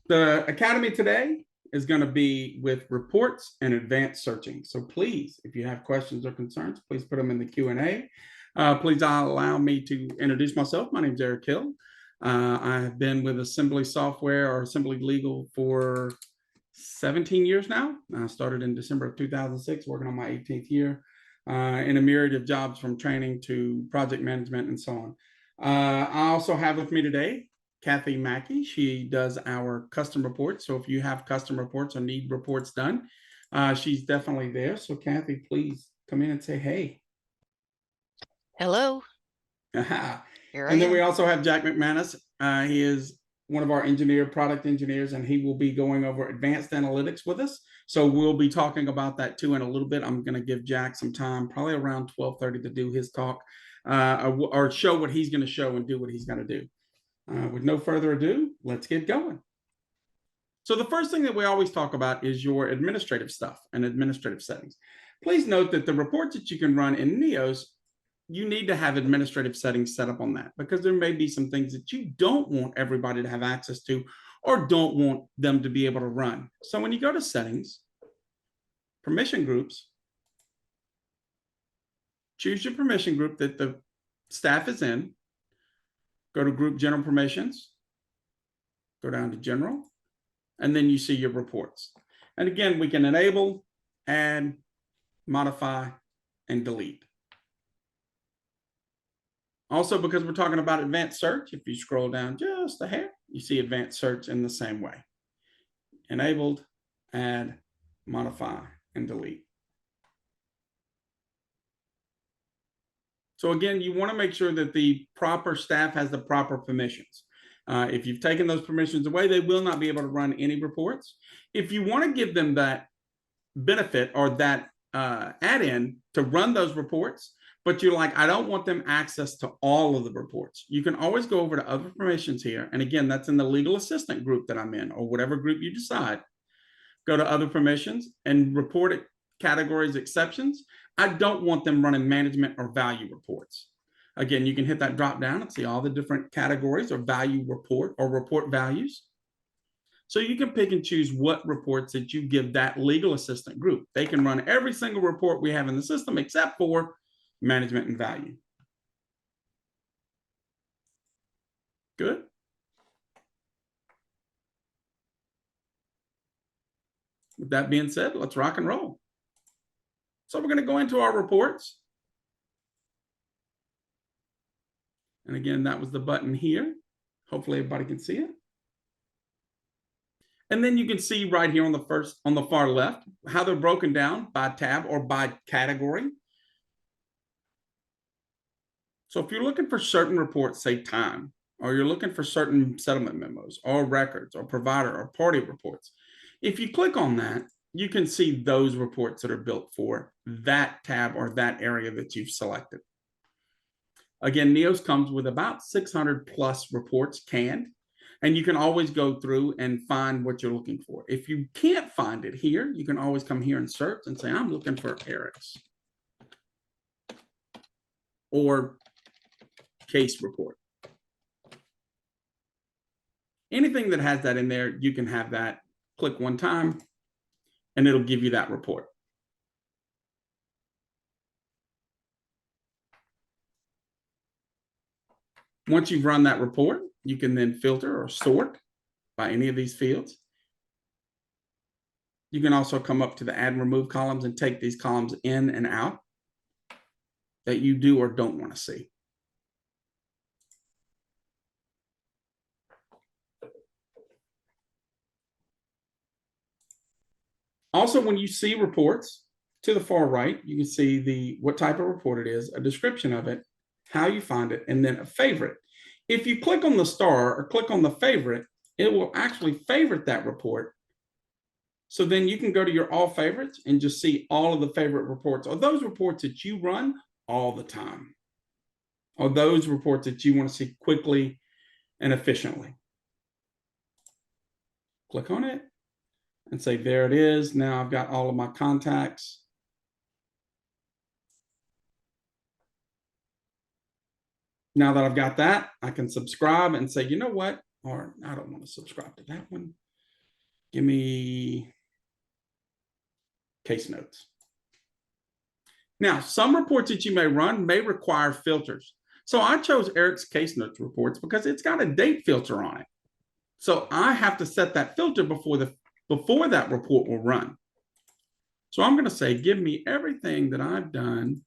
The Academy today is going to be with reports and advanced searching. So please, if you have questions or concerns, please put them in the Q&A. Please allow me to introduce myself. My name is Eric Hill. I have been with Assembly Software or Assembly Legal for 17 years now. I started in December of 2006, working on my 18th year in a myriad of jobs from training to project management and so on. I also have with me today Kathy Mackey. She does our custom reports. So if you have custom reports or need reports done, she's definitely there. So Kathy, please come in and say hey. Hello, And here I then we am. also have Jack McManus. He is one of our product engineers, and he will be going over advanced analytics with us. So we'll be talking about that too in a little bit. I'm going to give Jack some time, probably around 12:30, to do his talk or show what he's going to show and do what he's going to do. With no further ado, let's get going. So the first thing that we always talk about is your administrative stuff and administrative settings. Please note that the reports that you can run in Neos, you need to have administrative settings set up on that because there may be some things that you don't want everybody to have access to or don't want them to be able to run. So when you go to settings, permission groups, choose your permission group that the staff is in, go to group general permissions, go down to general, and then you see your reports. And again, we can enable, add, modify, and delete. Also, because we're talking about advanced search, if you scroll down just a hair, you see advanced search in the same way. Enabled, add, modify, and delete. So again, you want to make sure that the proper staff has the proper permissions. If you've taken those permissions away, they will not be able to run any reports. If you want to give them that benefit or that add-in to run those reports, but you're like, I don't want them access to all of the reports, you can always go over to other permissions here. And again, that's in the legal assistant group that I'm in, or whatever group you decide. Go to other permissions and report it, categories, exceptions. I don't want them running management or value reports. Again, you can hit that drop down and see all the different categories or value report or report values. So you can pick and choose what reports that you give that legal assistant group. They can run every single report we have in the system except for management and value. Good. With that being said, let's rock and roll. So we're going to go into our reports. And again, that was the button here. Hopefully everybody can see it. And then you can see right here on the far left, how they're broken down by tab or by category. So if you're looking for certain reports, say time, or you're looking for certain settlement memos or records or provider or party reports, if you click on that, you can see those reports that are built for that tab or that area that you've selected. Again, Neos comes with about 600 plus reports canned, and you can always go through and find what you're looking for. If you can't find it here, you can always come here and search and say, I'm looking for Eric's or case report. Anything that has that in there, you can have that. Click one time, and it'll give you that report. Once you've run that report, you can then filter or sort by any of these fields. You can also come up to the add and remove columns and take these columns in and out that you do or don't want to see. Also, when you see reports to the far right, you can see what type of report it is, a description of it, how you find it, and then a favorite. If you click on the star or click on the favorite, it will actually favorite that report. So then you can go to your all favorites and just see all of the favorite reports, or those reports that you run all the time, or those reports that you want to see quickly and efficiently. Click on it and say, there it is. Now I've got all of my contacts. Now that I've got that, I can subscribe and say, you know what? Or I don't want to subscribe to that one. Give me case notes. Now, some reports that you may run may require filters. So I chose Eric's case notes reports because it's got a date filter on it. So I have to set that filter before that report will run. So I'm going to say, give me everything that I've done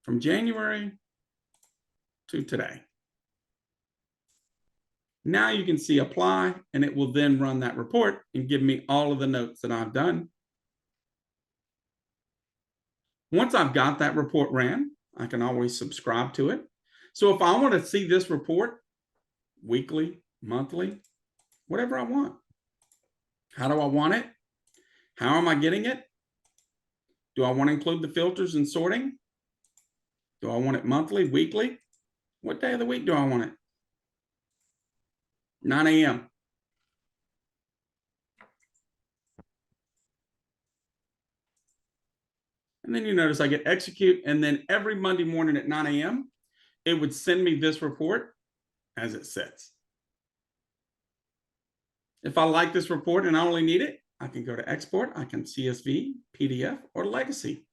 from January to today. Now you can see apply, and it will then run that report and give me all of the notes that I've done. Once I've got that report ran, I can always subscribe to it. So if I want to see this report weekly, monthly, whatever I want, how do I want it? How am I getting it? Do I want to include the filters and sorting? Do I want it monthly, weekly? What day of the week do I want it? 9 a.m. And then you notice I get execute, and then every Monday morning at 9 a.m., it would send me this report as it sits. If I like this report and I only need it, I can go to export, I can CSV, PDF, or legacy.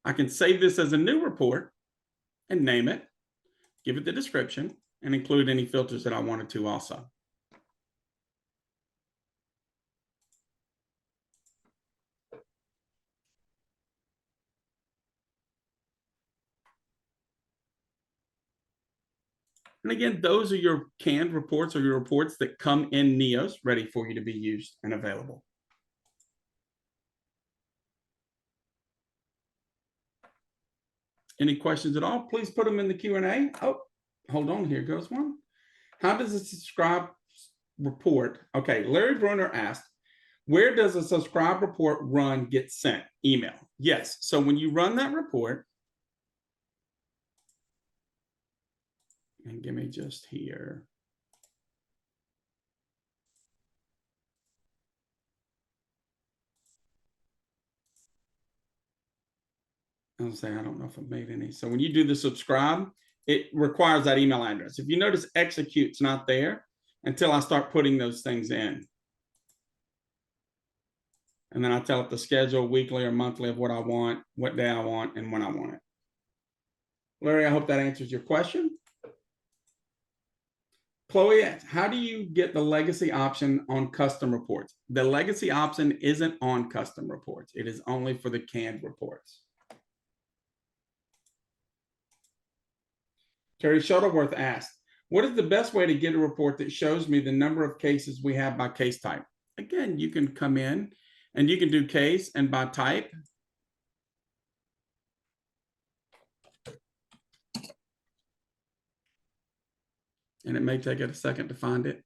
I can save this as a new report and name it, give it the description, and include any filters that I wanted to also. And again, those are your canned reports or your reports that come in Neos ready for you to be used and available. Any questions at all? Please put them in the Q&A. Oh, hold on, here goes one. How does a subscribe report? Okay, Larry Bruner asked, where does a subscribe report run get sent? Email. Yes, so when you run that report, and give me just here. I'll say, I don't know if I've made any. So when you do the subscribe, it requires that email address. If you notice execute's not there until I start putting those things in. And then I tell it the schedule weekly or monthly of what I want, what day I want, and when I want it. Larry, I hope that answers your question. Chloe asks, how do you get the legacy option on custom reports? The legacy option isn't on custom reports. It is only for the canned reports. Terry Shuttleworth asked, what is the best way to get a report that shows me the number of cases we have by case type? Again, you can come in and you can do case and by type. And it may take it a second to find it.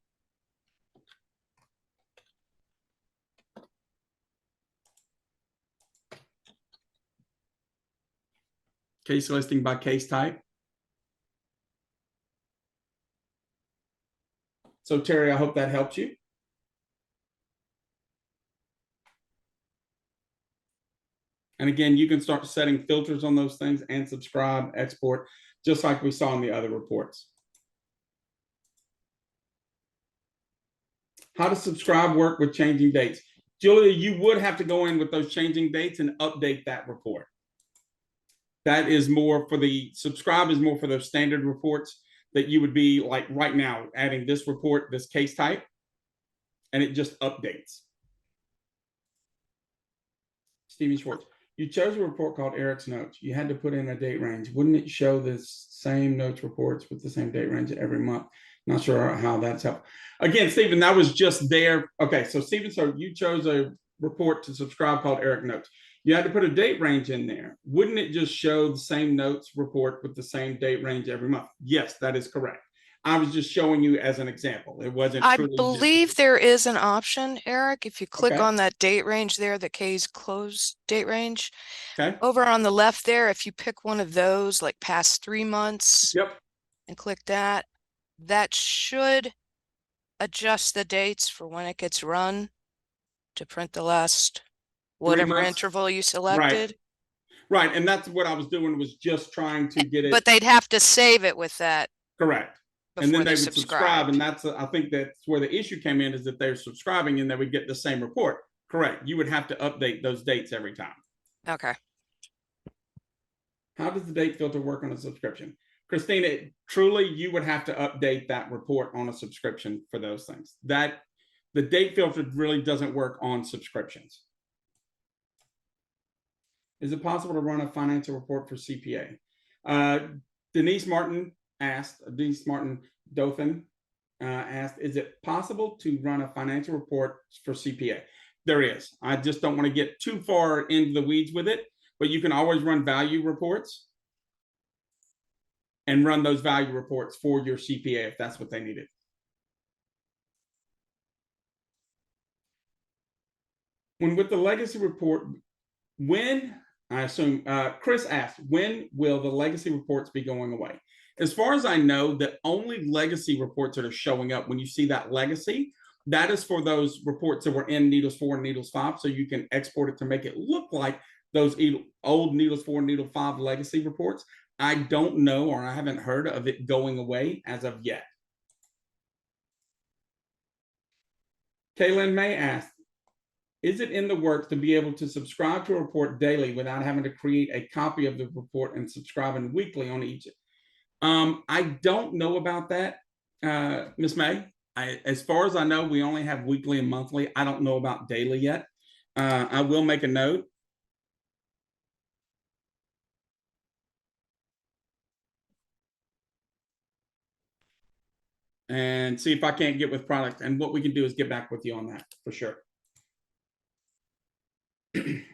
Case listing by case type. So Terry, I hope that helps you. And again, you can start setting filters on those things and subscribe, export, just like we saw in the other reports. How does subscribe work with changing dates? Julia, you would have to go in with those changing dates and update that report. That is more for the subscribe is more for those standard reports that you would be like right now, adding this report, this case type, and it just updates. Stephen Schwartz, you chose a report called Eric's Notes. You had to put in a date range. Wouldn't it show the same notes reports with the same date range every month? Not sure how that's helped. Again, Stephen, that was just there. Okay, so Stephen, so you chose a report to subscribe called Eric Notes. You had to put a date range in there. Wouldn't it just show the same notes report with the same date range every month? Yes, that is correct. I was just showing you as an example. It wasn't. I believe there is an option, Eric. If you click Okay. on that date range there, the K's closed date range. Okay. Over on the left there, if you pick one of those, like past 3 months, Yep. and click that, that should adjust the dates for when it gets run to print the last whatever months. interval you Right. selected. Right. And that's what I was doing, was just trying to get it. But they'd have to save it with that Correct. And before then they they would subscribe. And subscribed. I think that's where the issue came in, is that they're subscribing and they would get the same report. Correct. You would have to update those dates every time. Okay. How does the date filter work on a subscription? Christina, truly, you would have to update that report on a subscription for those things. That the date filter really doesn't work on subscriptions. Is it possible to run a financial report for CPA? Denise Martin Dothan asked, is it possible to run a financial report for CPA? There is. I just don't want to get too far into the weeds with it, but you can always run value reports and run those value reports for your CPA if that's what they needed. When with the legacy report, when I assume Chris asked, when will the legacy reports be going away? As far as I know, the only legacy reports that are showing up when you see that legacy, that is for those reports that were in Needles 4 and Needles 5. So you can export it to make it look like those old Needles 4 and Needles 5 legacy reports. I don't know, or I haven't heard of it going away as of yet. Kaylin May asked, is it in the works to be able to subscribe to a report daily without having to create a copy of the report and subscribing weekly on each? I don't know about that, Miss May. As far as I know, we only have weekly and monthly. I don't know about daily yet. I will make a note. And see if I can't get with product. And what we can do is get back with you on that for sure.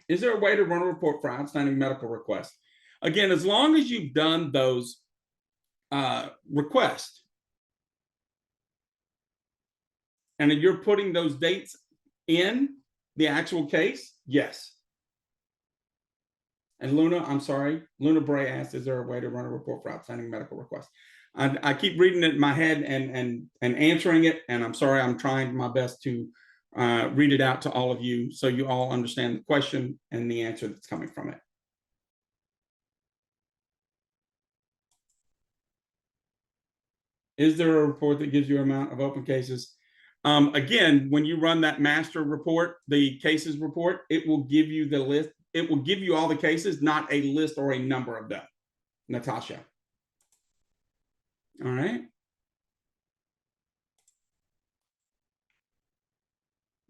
Is there a way to run a report for outstanding medical requests? Again, as long as you've done those requests and you're putting those dates in the actual case, yes. And Luna, I'm sorry, Luna Bray asked, is there a way to run a report for outstanding medical requests? I keep reading it in my head and answering it, and I'm sorry, I'm trying my best to read it out to all of you so you all understand the question and the answer that's coming from it. Is there a report that gives you an amount of open cases? Again, when you run that master report, the cases report, it will give you the list. It will give you all the cases, not a list or a number of them. Natasha. All right.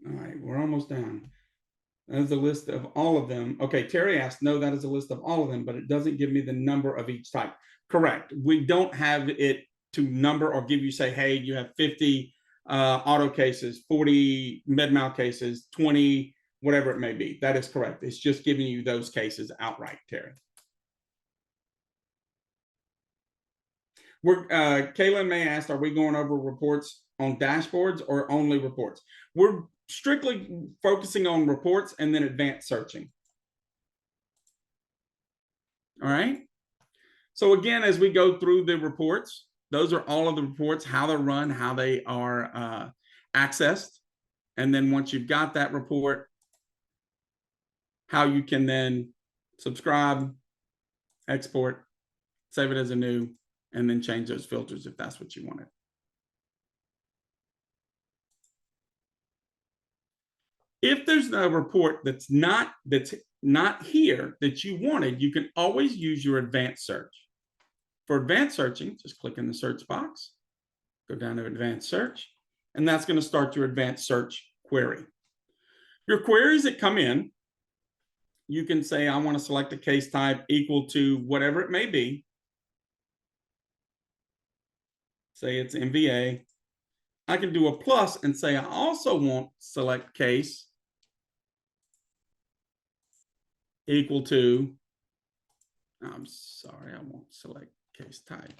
All right, we're almost down. That is a list of all of them. Okay, Terry asked, no, that is a list of all of them, but it doesn't give me the number of each type. Correct. We don't have it to number or give you, say, hey, you have 50 auto cases, 40 med mal cases, 20, whatever it may be. That is correct. It's just giving you those cases outright, Terry. Kaylin May asked, are we going over reports on dashboards or only reports? We're strictly focusing on reports and then advanced searching. All right. So again, as we go through the reports, those are all of the reports, how they're run, how they are accessed. And then once you've got that report, how you can then subscribe, export, save it as a new, and then change those filters if that's what you wanted. If there's a report that's not here that you wanted, you can always use your advanced search. For advanced searching, just click in the search box, go down to advanced search, and that's going to start your advanced search query. Your queries that come in, you can say, I want to select a case type equal to whatever it may be. Say it's MVA. I can do a plus and say, I also want select case equal to, I'm sorry, I won't select case type.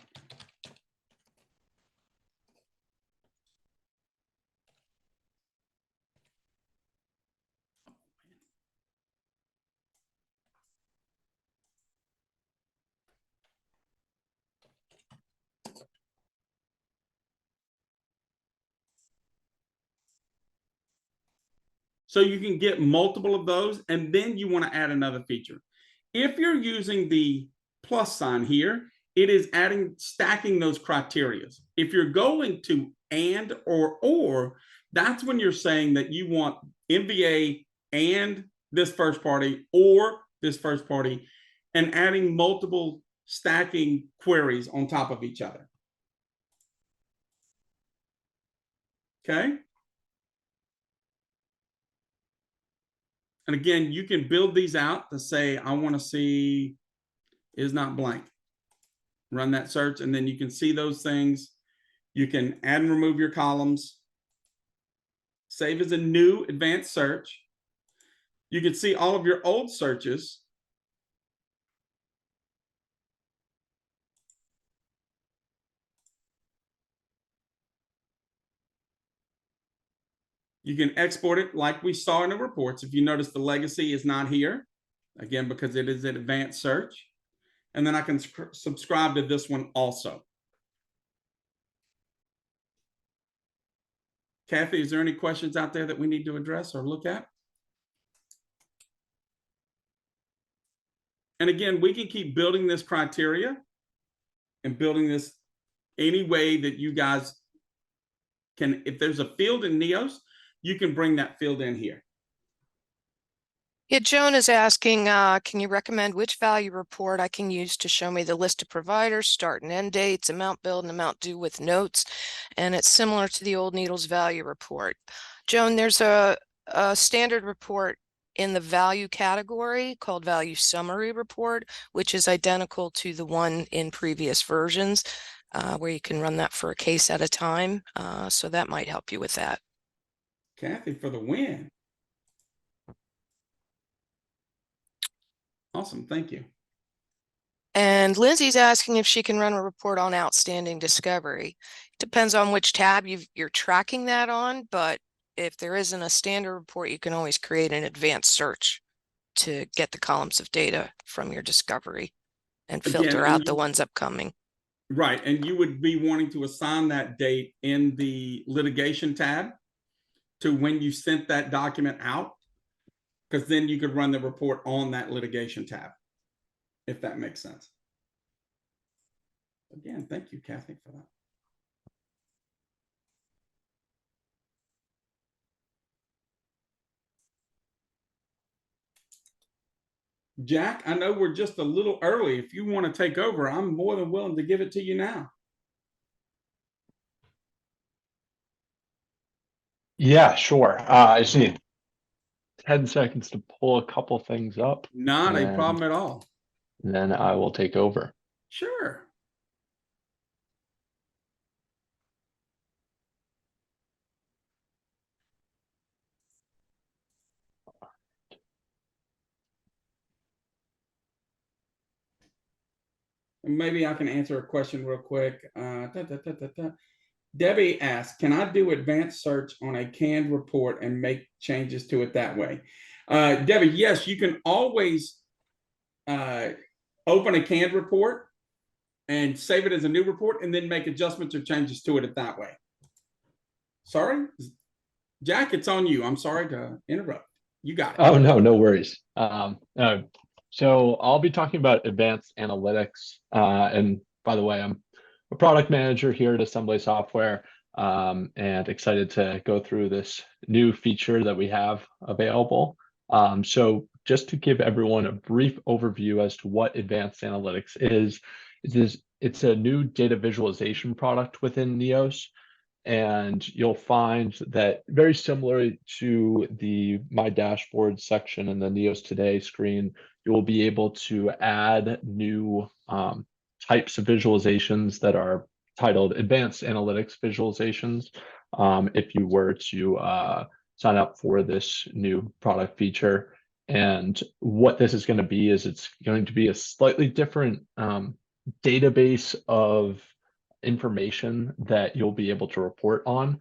So you can get multiple of those, and then you want to add another feature. If you're using the plus sign here, it is stacking those criteria. If you're going to and or, that's when you're saying that you want MVA and this first party or this first party, and adding multiple stacking queries on top of each other. Okay. And again, you can build these out to say, I want to see is not blank. Run that search, and then you can see those things. You can add and remove your columns. Save as a new advanced search. You can see all of your old searches. You can export it like we saw in the reports. If you notice, the legacy is not here, again, because it is an advanced search. And then I can subscribe to this one also. Kathy, is there any questions out there that we need to address or look at? And again, we can keep building this criteria and building this any way that you guys can. If there's a field in Neos, you can bring that field in here. Yeah, Joan is asking, can you recommend which value report I can use to show me the list of providers, start and end dates, amount billed and amount due with notes? And it's similar to the old Needles value report. Joan, there's a standard report in the value category called value summary report, which is identical to the one in previous versions, where you can run that for a case at a time. So that might help you with that. Kathy for the win. Awesome, thank you. And Lindsay's asking if she can run a report on outstanding discovery. Depends on which tab you're tracking that on, but if there isn't a standard report, you can always create an advanced search to get the columns of data from your discovery and filter out the ones upcoming. Right, and you would be wanting to assign that date in the litigation tab to when you sent that document out, because then you could run the report on that litigation tab, if that makes sense. Again, thank you, Kathy, for that. Jack, I know we're just a little early. If you want to take over, I'm more than willing to give it to you now. Yeah, sure. I just need 10 seconds to pull a couple things up. Not a problem at all. And then I will take over. Sure. Maybe I can answer a question real quick. Debbie asks, can I do advanced search on a canned report and make changes to it that way? Debbie, yes, you can always open a canned report and save it as a new report and then make adjustments or changes to it that way. Sorry, Jack, it's on you. I'm sorry to interrupt. You got it. Oh, no worries. So I'll be talking about advanced analytics. And by the way, I'm a product manager here at Assembly Software, and excited to go through this new feature that we have available. So just to give everyone a brief overview as to what advanced analytics is it's a new data visualization product within Neos. And you'll find that very similar to the My Dashboard section in the Neos Today screen, you will be able to add new types of visualizations that are titled Advanced Analytics Visualizations. If you were to sign up for this new product feature. And what this is going to be is it's going to be a slightly different database of information that you'll be able to report on.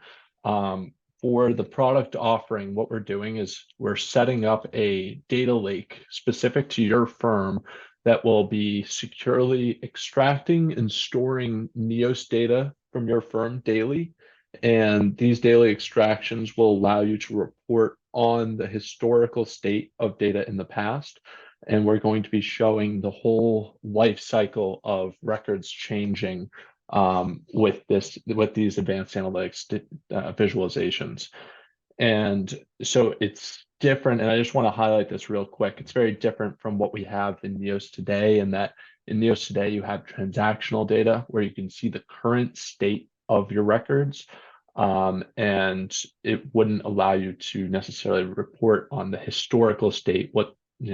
For the product offering, what we're doing is we're setting up a data lake specific to your firm that will be securely extracting and storing Neos data from your firm daily And these daily extractions will allow you to report on the historical state of data in the past. And we're going to be showing the whole life cycle of records changing with these advanced analytics visualizations. And so it's different, and I just want to highlight this real quick. It's very different from what we have in Neos today, in that in Neos today you have transactional data where you can see the current state of your records, and it wouldn't allow you to necessarily report on the historical state, what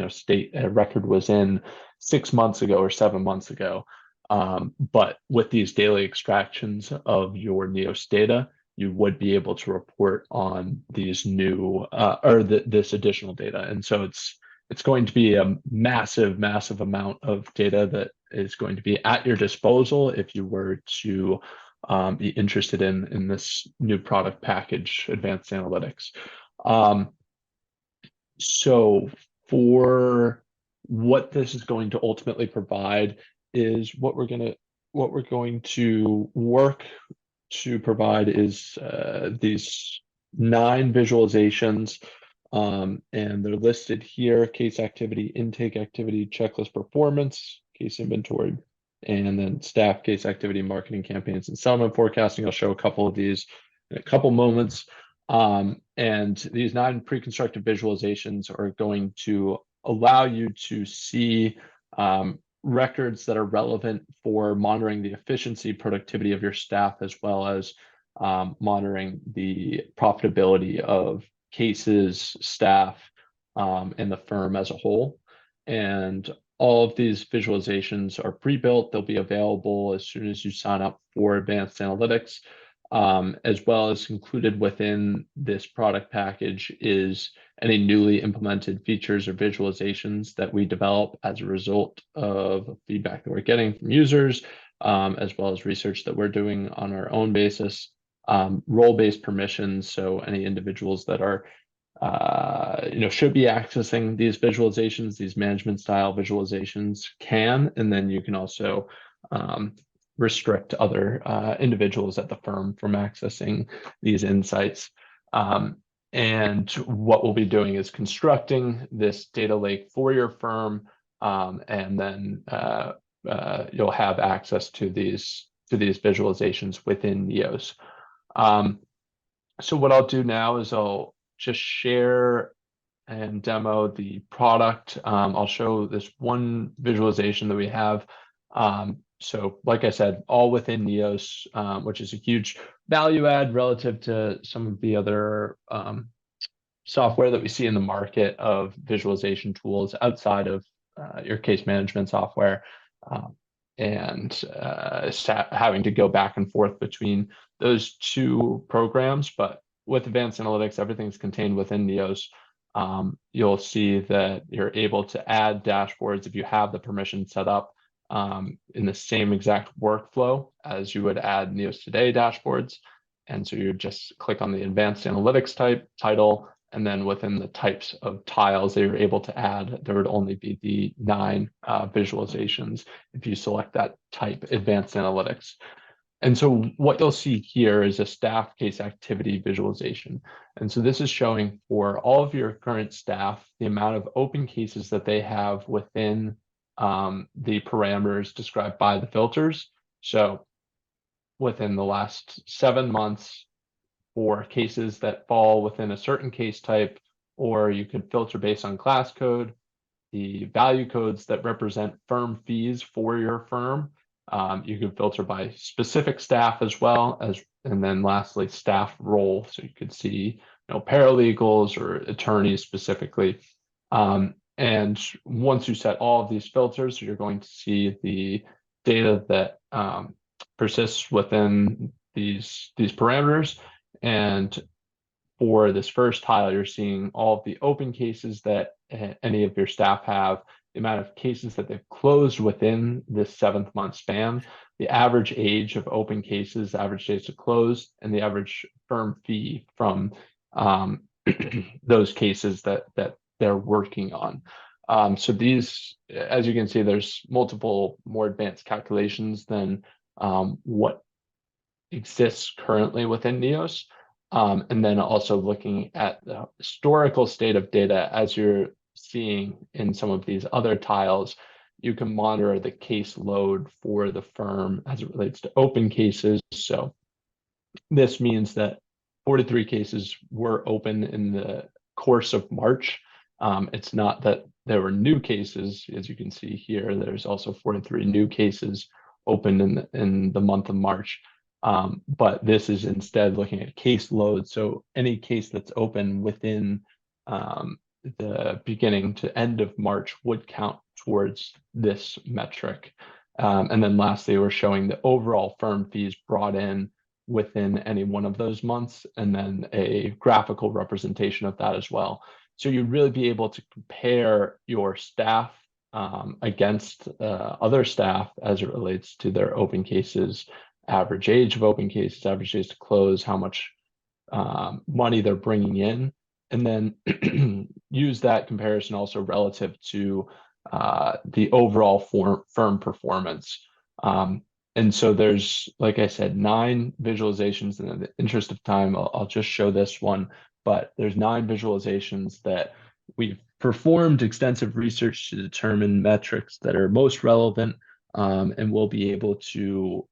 state a record was in 6 months ago or 7 months ago. But with these daily extractions of your Neos data, you would be able to report on these new this additional data. And so it's going to be a massive, massive amount of data that is going to be at your disposal if you were to be interested in this new product package, Advanced Analytics. So for what this is going to ultimately provide is what we're going to work to provide is these 9 visualizations, and they're listed here: case activity, intake activity, checklist performance, case inventory, and then staff case activity, marketing campaigns, and settlement forecasting. I'll show a couple of these in a couple moments. And these 9 pre-constructed visualizations are going to allow you to see records that are relevant for monitoring the efficiency, productivity of your staff, as well as monitoring the profitability of cases, staff, and the firm as a whole. And all of these visualizations are pre-built. They'll be available as soon as you sign up for Advanced Analytics. As well as included within this product package is any newly implemented features or visualizations that we develop as a result of feedback that we're getting from users, as well as research that we're doing on our own basis. Role-based permissions, so any individuals that are should be accessing these visualizations, these management style visualizations can, and then you can also restrict other individuals at the firm from accessing these insights. And what we'll be doing is constructing this data lake for your firm, and then you'll have access to these visualizations within Neos. So what I'll do now is I'll just share and demo the product. I'll show this one visualization that we have. So like I said, all within Neos, which is a huge value add relative to some of the other software that we see in the market of visualization tools outside of your case management software, and having to go back and forth between those 2 programs. But with Advanced Analytics, everything's contained within Neos. You'll see that you're able to add dashboards if you have the permission set up, in the same exact workflow as you would add Neos Today dashboards. And so you just click on the Advanced Analytics title, and then within the types of tiles that you're able to add, there would only be the 9 visualizations if you select that type, Advanced Analytics. And so what you'll see here is a staff case activity visualization. And so this is showing for all of your current staff the amount of open cases that they have within the parameters described by the filters. So within the last 7 months, for cases that fall within a certain case type, or you could filter based on class code, the value codes that represent firm fees for your firm. You can filter by specific staff as well as, and then lastly, staff role. So you could see, paralegals or attorneys specifically. And once you set all of these filters, you're going to see the data that persists within these parameters. And for this first tile, you're seeing all of the open cases that any of your staff have, the amount of cases that they've closed within this 7th month span, the average age of open cases, average days to close, and the average firm fee from those cases that they're working on. So these, as you can see, there's multiple more advanced calculations than what exists currently within Neos. And then also looking at the historical state of data as you're seeing in some of these other tiles, you can monitor the case load for the firm as it relates to open cases. So this means that 43 cases were open in the course of March. It's not that there were new cases, as you can see here. There's also 43 new cases open in the month of March. But this is instead looking at case load. So any case that's open within the beginning to end of March would count towards this metric. And then lastly, we're showing the overall firm fees brought in within any one of those months, and then a graphical representation of that as well. So you'd really be able to compare your staff against other staff as it relates to their open cases, average age of open cases, average days to close, how much money they're bringing in, and then use that comparison also relative to the overall firm performance. And so there's, like I said, 9 visualizations. In the interest of time, I'll just show this one, but there's 9 visualizations that we've performed extensive research to determine metrics that are most relevant, and we'll be able to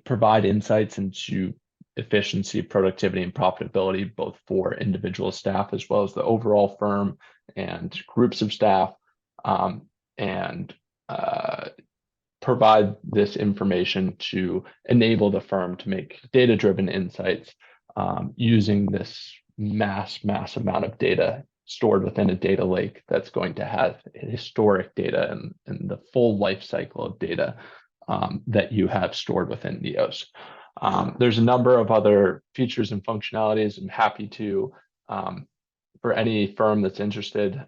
provide insights into efficiency, productivity, and profitability, both for individual staff as well as the overall firm and groups of staff, and provide this information to enable the firm to make data-driven insights using this mass amount of data stored within a data lake that's going to have historic data and the full life cycle of data that you have stored within Neos. There's a number of other features and functionalities. I'm happy to, for any firm that's interested,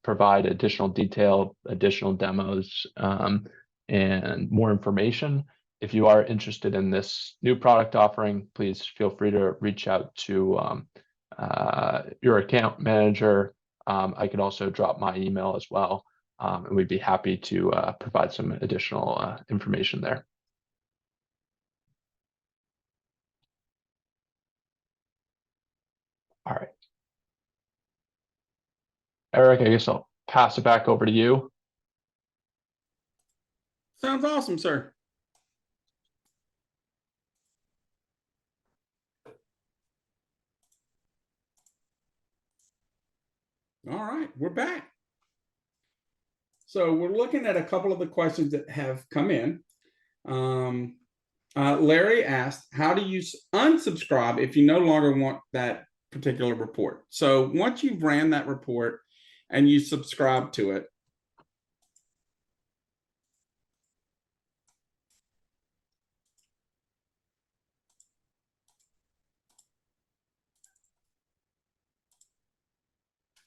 provide additional detail, additional demos, and more information. If you are interested in this new product offering, please feel free to reach out to your account manager. I could also drop my email as well, and we'd be happy to provide some additional information there. All right. Eric, I guess I'll pass it back over to you. Sounds awesome, sir. All right, we're back. So we're looking at a couple of the questions that have come in. Larry asked, how do you unsubscribe if you no longer want that particular report? So once you've ran that report and you subscribe to it,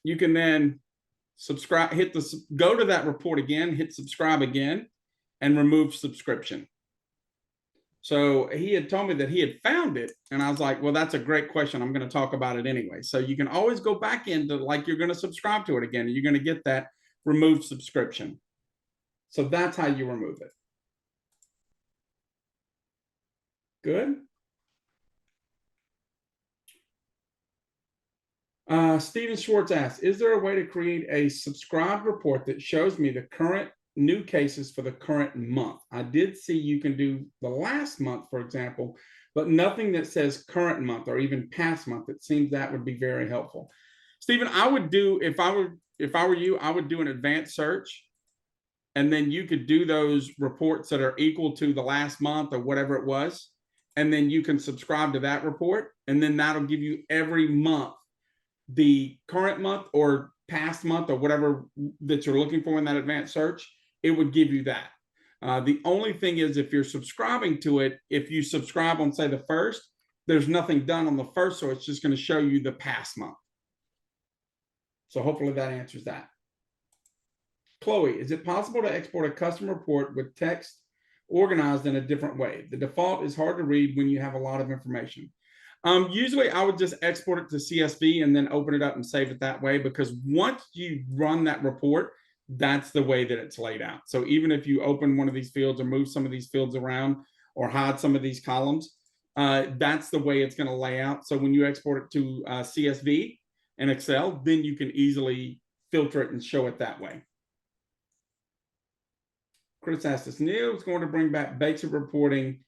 you can then subscribe, go to that report again, hit subscribe again, and remove subscription. So he had told me that he had found it, and I was like, well, that's a great question. I'm going to talk about it anyway. So you can always go back into, like, you're going to subscribe to it again, and you're going to get that remove subscription. So that's how you remove it. Good. Steven Schwartz asks, is there a way to create a subscribed report that shows me the current new cases for the current month? I did see you can do the last month, for example, but nothing that says current month or even past month. It seems that would be very helpful. Steven, I would do, if I were you, I would do an advanced search, and then you could do those reports that are equal to the last month or whatever it was, and then you can subscribe to that report, and then that'll give you every month the current month or past month or whatever that you're looking for in that advanced search. It would give you that. The only thing is, if you're subscribing to it, if you subscribe on, say, the first, there's nothing done on the first, so it's just going to show you the past month. So hopefully that answers that. Chloe, is it possible to export a custom report with text organized in a different way? The default is hard to read when you have a lot of information. Usually I would just export it to CSV and then open it up and save it that way, because once you run that report, that's the way that it's laid out. So even if you open one of these fields or move some of these fields around or hide some of these columns, that's the way it's going to lay out. So when you export it to CSV and Excel, then you can easily filter it and show it that way. Chris asked us, Neil is going to bring back basic reporting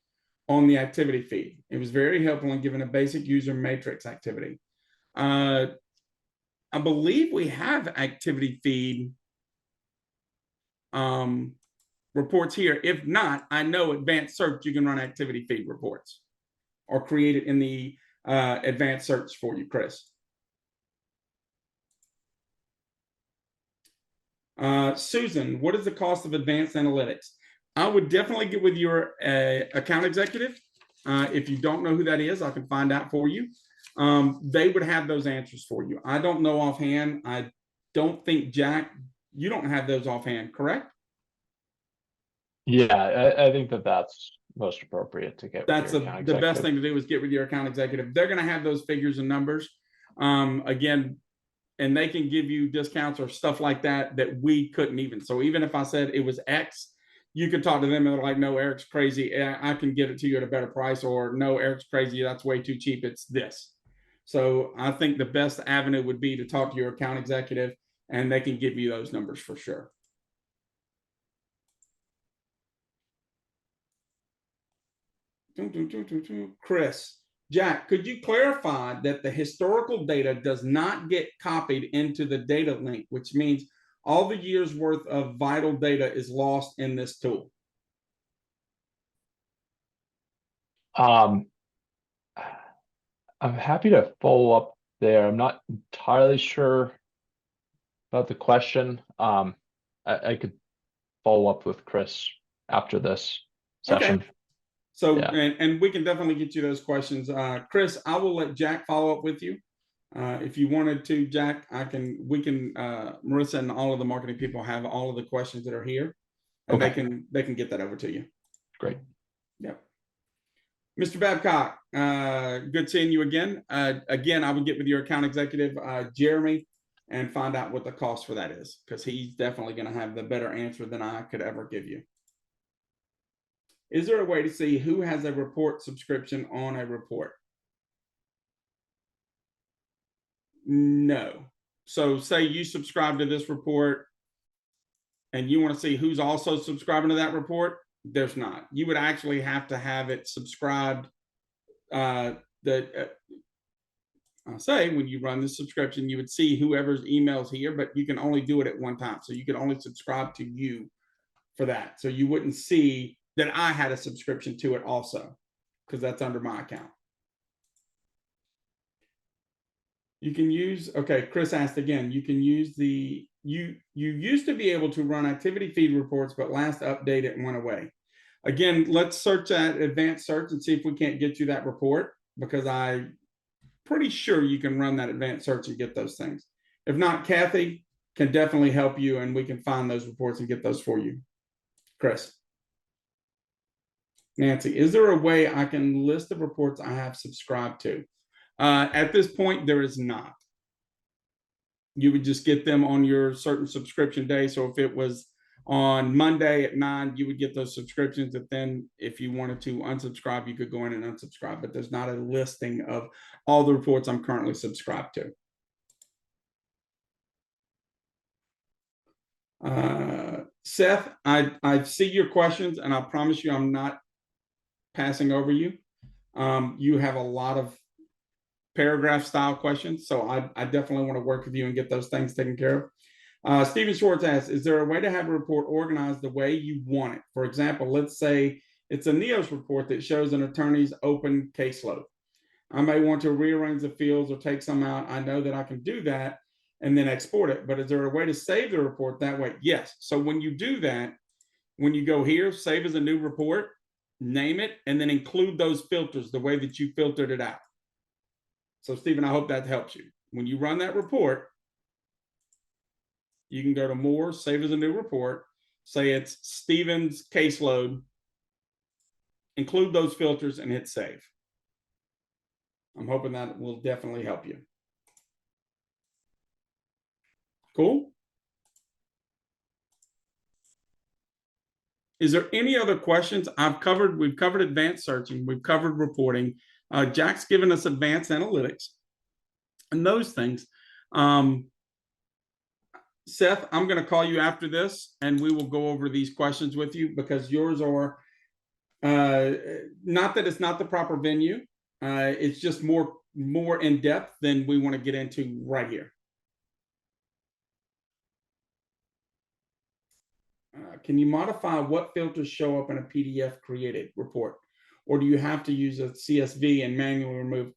on the activity feed. It was very helpful in giving a basic user matrix activity. I believe we have activity feed reports here. If not, I know advanced search, you can run activity feed reports or create it in the advanced search for you, Chris. Susan, what is the cost of advanced analytics? I would definitely get with your account executive. If you don't know who that is, I can find out for you. They would have those answers for you. I don't know offhand. I don't think, Jack, you don't have those offhand, correct? Yeah, I think that's most appropriate to get. That's with your account the best executive. thing to do is get with your account executive. They're going to have those figures and numbers. Again, and they can give you discounts or stuff like that that we couldn't even. So even if I said it was X, you could talk to them and they're like, no, Eric's crazy. I can get it to you at a better price, or no, Eric's crazy. That's way too cheap. It's this. So I think the best avenue would be to talk to your account executive and they can give you those numbers for sure. Chris, Jack, could you clarify that the historical data does not get copied into the data link, which means all the years worth of vital data is lost in this tool? I'm happy to follow up there. I'm not entirely sure about the question. I could follow up with Chris after this session. Okay. So, Yeah. and we can definitely get you those questions. Chris, I will let Jack follow up with you. If you wanted to, Jack, Marissa and all of the marketing people have all of the questions that are here, and Okay. they can get that over to you. Great. Yep. Mr. Babcock, good seeing you again. Again, I would get with your account executive, Jeremy, and find out what the cost for that is, because he's definitely going to have the better answer than I could ever give you. Is there a way to see who has a report subscription on a report? No. So say you subscribe to this report and you want to see who's also subscribing to that report. There's not. You would actually have to have it subscribed. I'll say when you run the subscription, you would see whoever's emails here, but you can only do it at one time. So you can only subscribe to you for that. So you wouldn't see that I had a subscription to it also, because that's under my account. You can use, okay, Chris asked again, you can use you used to be able to run activity feed reports, but last update it went away. Again, let's search that advanced search and see if we can't get you that report, because I'm pretty sure you can run that advanced search and get those things. If not, Kathy can definitely help you and we can find those reports and get those for you. Chris. Nancy, is there a way I can list the reports I have subscribed to? At this point, there is not. You would just get them on your certain subscription day. So if it was on Monday at 9, you would get those subscriptions. And then if you wanted to unsubscribe, you could go in and unsubscribe. But there's not a listing of all the reports I'm currently subscribed to. Seth, I see your questions, and I promise you I'm not passing over you. You have a lot of paragraph style questions, so I definitely want to work with you and get those things taken care of. Stephen Schwartz asks, is there a way to have a report organized the way you want it? For example, let's say it's a NEOS report that shows an attorney's open caseload. I may want to rearrange the fields or take some out. I know that I can do that and then export it, but is there a way to save the report that way? Yes. So when you do that, when you go here, save as a new report, name it, and then include those filters the way that you filtered it out. So Stephen, I hope that helps you. When you run that report, you can go to more, save as a new report, say it's Stephen's caseload, include those filters and hit save. I'm hoping that will definitely help you. Cool. Is there any other questions? We've covered advanced searching, we've covered reporting. Jack's given us advanced analytics and those things. Seth, I'm going to call you after this and we will go over these questions with you because yours are not that it's not the proper venue. It's just more in depth than we want to get into right here. Can you modify what filters show up in a PDF created report? Or do you have to use a CSV and manually remove?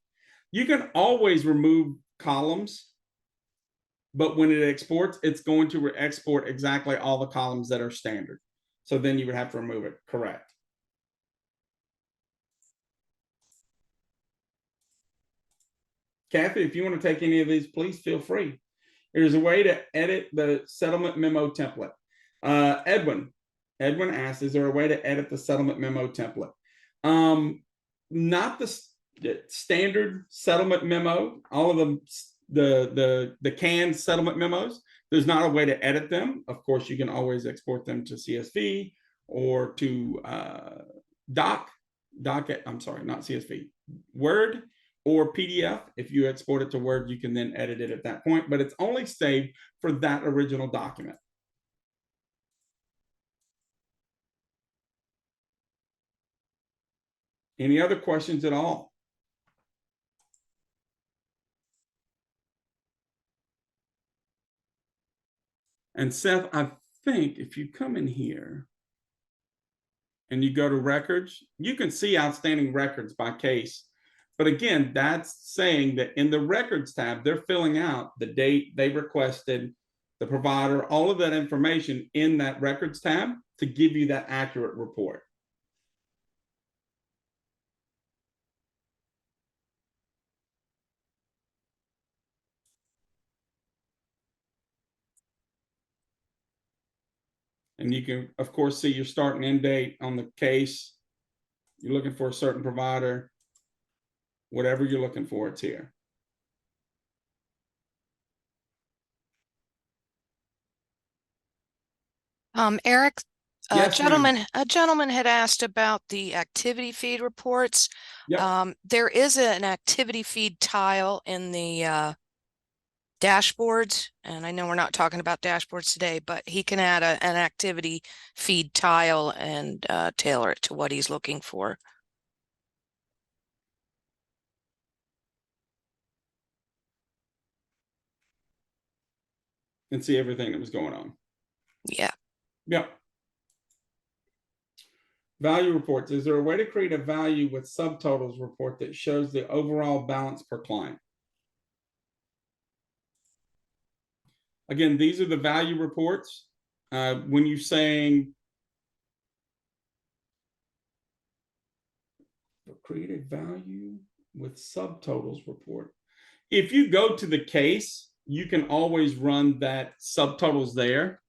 You can always remove columns, but when it exports, it's going to export exactly all the columns that are standard. So then you would have to remove it, correct? Kathy, if you want to take any of these, please feel free. There's a way to edit the settlement memo template. Edwin asked, is there a way to edit the settlement memo template? Not the standard settlement memo, all of them, the canned settlement memos. There's not a way to edit them. Of course, you can always export them to CSV or to I'm sorry, not CSV, Word or PDF. If you export it to Word, you can then edit it at that point, but it's only saved for that original document. Any other questions at all? And Seth, I think if you come in here and you go to records, you can see outstanding records by case. But again, that's saying that in the records tab, they're filling out the date they requested, the provider, all of that information in that records tab to give you that accurate report. And you can, of course, see your start and end date on the case. You're looking for a certain provider, whatever you're looking for, it's here. Eric, Yes, ma'am. a gentleman had asked about the activity feed reports. Yep. There is an activity feed tile in the dashboards, and I know we're not talking about dashboards today, but he can add an activity feed tile and tailor it to what he's looking for. And see everything that was going on. Yeah. Yep. Value reports. Is there a way to create a value with subtotals report that shows the overall balance per client? Again, these are the value reports. When you're saying create a value with subtotals report, if you go to the case, you can always run that subtotals there.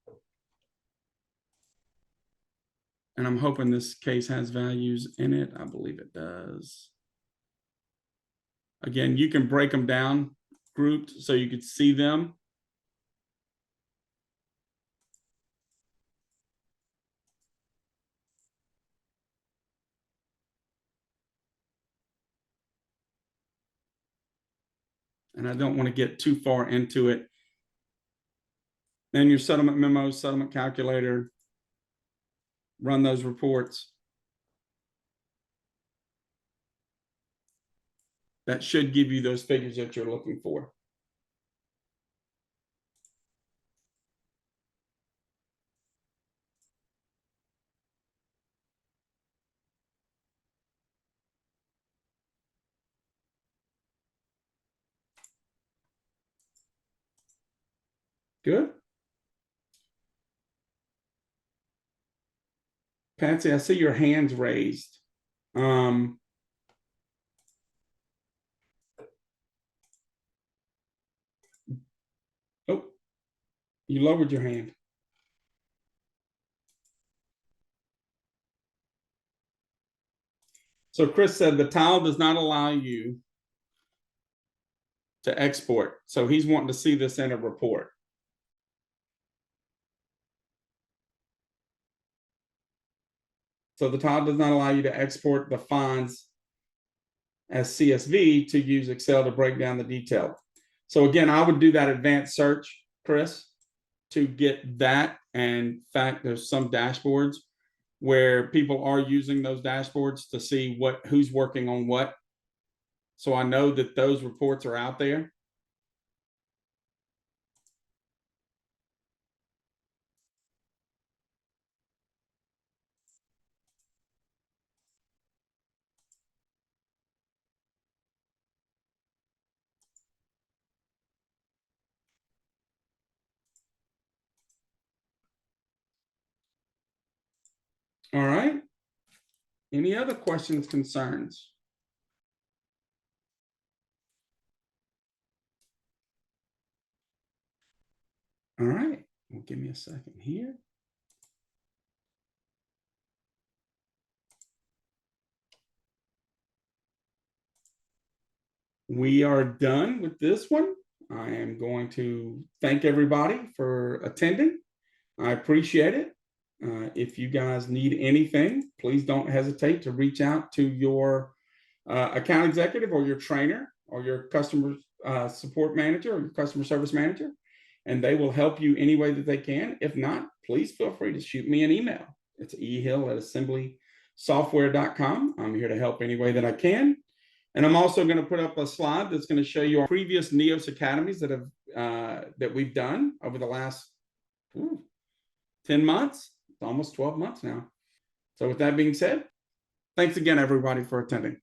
And I'm hoping this case has values in it. I believe it does. Again, you can break them down grouped so you could see them. And I don't want to get too far into it. Then your settlement memo, settlement calculator, run those reports. That should give you those figures that you're looking for. Good. Patsy, I see your hands raised. Oh, you lowered your hand. So Chris said the tile does not allow you to export. So he's wanting to see this in a report. So the tile does not allow you to export the fines as CSV to use Excel to break down the detail. So again, I would do that advanced search, Chris, to get that. And in fact, there's some dashboards where people are using those dashboards to see who's working on what. So I know that those reports are out there. All right. Any other questions, concerns? All right. Well, give me a second here. We are done with this one. I am going to thank everybody for attending. I appreciate it. If you guys need anything, please don't hesitate to reach out to your account executive or your trainer or your customer support manager or your customer service manager, and they will help you any way that they can. If not, please feel free to shoot me an email. It's ehill@assemblysoftware.com. I'm here to help any way that I can. And I'm also going to put up a slide that's going to show you our previous NEOS academies that we've done over the last 10 months, almost 12 months now. So with that being said, thanks again, everybody, for attending.